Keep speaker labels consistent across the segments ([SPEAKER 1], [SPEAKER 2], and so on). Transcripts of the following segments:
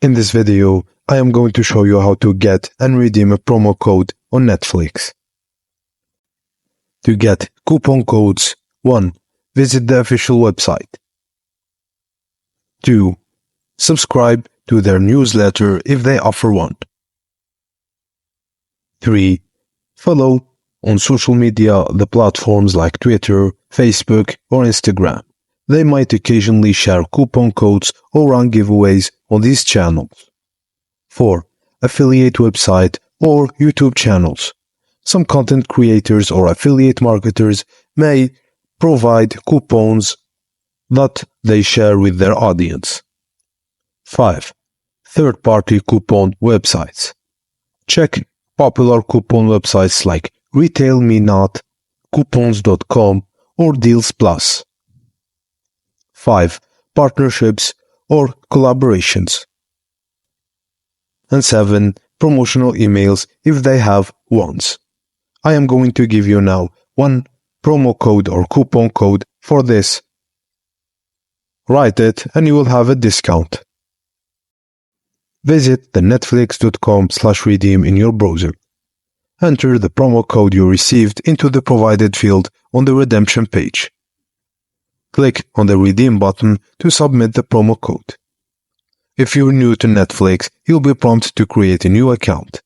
[SPEAKER 1] In this video, I am going to show you how to get and redeem a promo code on Netflix. To get coupon codes, 1. Visit the official website. 2. Subscribe to their newsletter if they offer one. 3. Follow on social media the platforms like Twitter, Facebook, or Instagram. They might occasionally share coupon codes or run giveaways on these channels. 4. Affiliate website or YouTube channels. Some content creators or affiliate marketers may provide coupons that they share with their audience. 5. Third-party coupon websites. Check popular coupon websites like RetailMeNot, Coupons.com, or Deals Plus. 5. Partnerships or collaborations. And 7. Promotional emails if they have ones. I am going to give you now one promo code or coupon code for this. Write it and you will have a discount. Visit the netflix.com/redeem in your browser. Enter the promo code you received into the provided field on the redemption page. Click on the redeem button to submit the promo code. If you're new to Netflix, you'll be prompted to create a new account.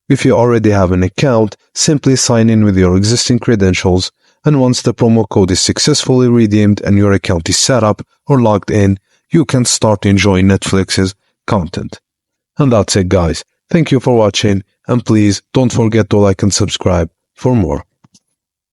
[SPEAKER 1] If you already have an account, simply sign in with your existing credentials, and once the promo code is successfully redeemed and your account is set up or logged in, you can start enjoying Netflix's content. And that's it, guys. Thank you for watching, and please don't forget to like and subscribe for more.